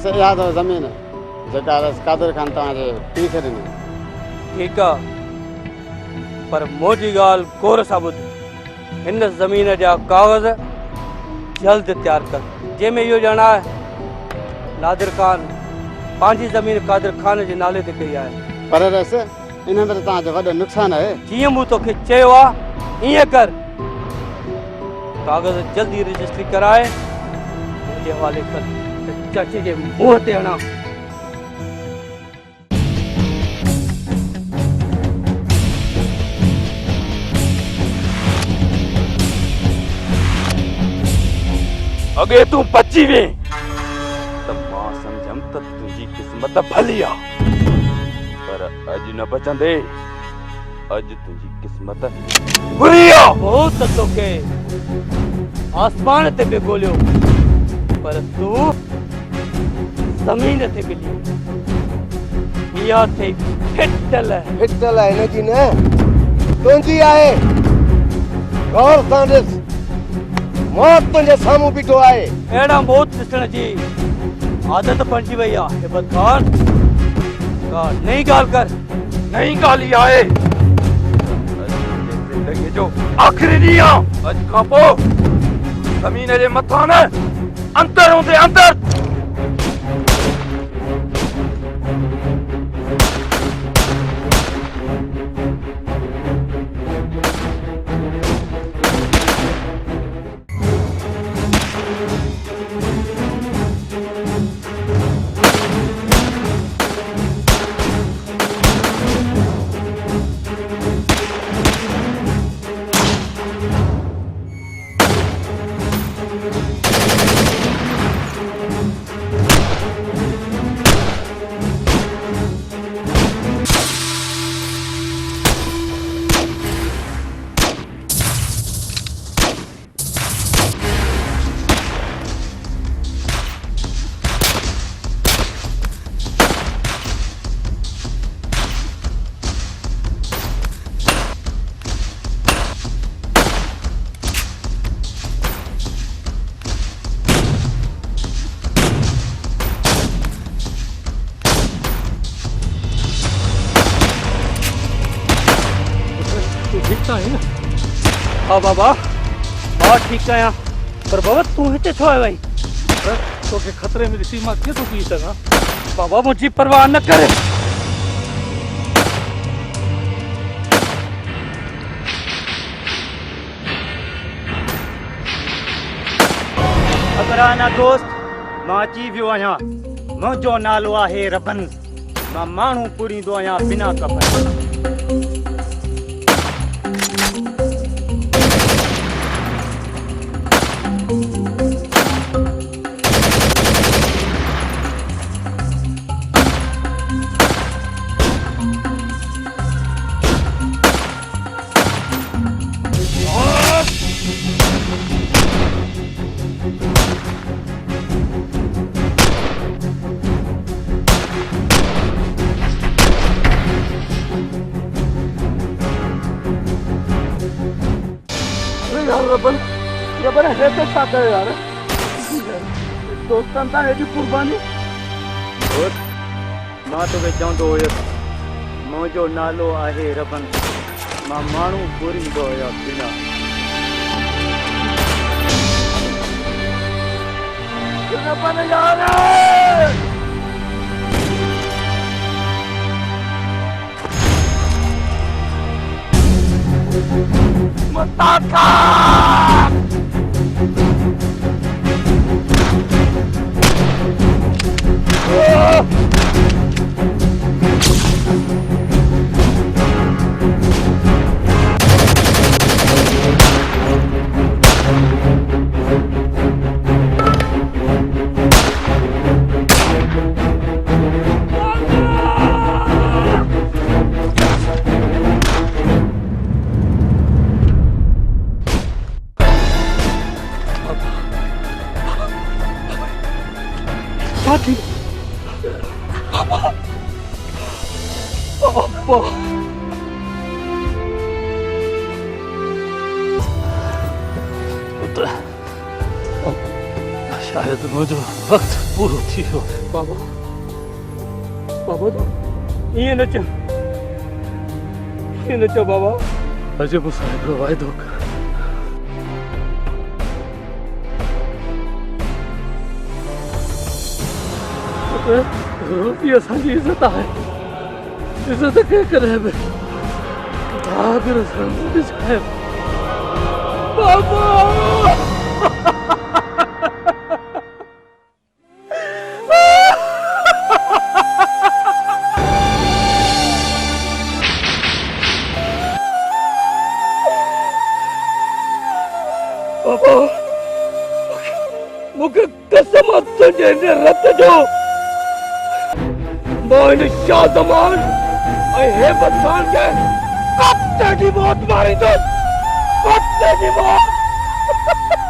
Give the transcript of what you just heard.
बस इहा अथव ज़मीन जेका कादिर खान तव्हांजे पीउ खे ॾिनी। ठीकु आहे, पर मुंहिंजी ॻाल्हि गौर सां ॿुध। हिन ज़मीन जा कागज़ जल्द तयारु कर, जंहिंमें इहो ॼाण आहे नादिर खान पंहिंजी ज़मीन कादिर खान जे नाले ते कई आहे। पर रस इन में तव्हांजो वॾो नुक़सानु आहे। जीअं मूं तोखे चयो आहे ईअं कर, कागज़ जल्दी रजिस्ट्री कराए मुंहिंजे हवाले कर त चाचे जे मुंहं ते हणां। अगे तू बची वे त मां समझम त तुझी किस्मत भली आ, पर अज न बचंदे। अज तुझी किस्मत बुरी आ। बहुत तोखे आसमान ते पे गोलियो, पर तू ज़मीन ते मिली। इहा थे हिटल हिटल हिनजी न तुंहिंजी आहे। गौर सां ॾिस, मौत तुंहिंजे साम्हूं बीठो आहे। अहिड़ा मौत ॾिसण जी आदत पइजी वई आहे। हिबत खान का नई ॻाल्हि कर। नई ॻाल्हि इहा आहे, ज़िंदगी जो आख़िरी ॾींहुं आहे। अॼु खां पोइ ज़मीन जे मथां न अंदर हूंदे अंदर। हाँ बाबा, मां ठीक आहियां, पर बाबा तू हिते छो आयो आई? तोखे खतरे में ॾिसी मां कीअं थो पी सघां? बाबा मुंहिंजी परवाह न करे। ख़बराना दोस्त, मां अची वियो आहियां। मुंहिंजो नालो आहे रबन। मां माण्हू पूरींदो आहियां बिना कपड़। रबन है तो छा कयो यार? दोस्तनि सां हेॾी कुर्बानी। मां तोखे चवंदो हुयुसि, मुंहिंजो नालो आहे रबन। मां माण्हू पूरींदो हुयो बिना। रबन यार मुस्ताका साथी शायद मुझे वक्त पूरो थी हो। बाबा बाबा तो ये न चो बाबा। अजय मुसाहिब रो वायदो कर। रोटी असांजी इज्जत है। इज्जत के करे बे भागर संग है। बाबा बाबा मुझे कसम तुझे रत जो मोइन शाह जमान आई है बदमान के कत्ते की मौत मारी तो कत्ते की मौत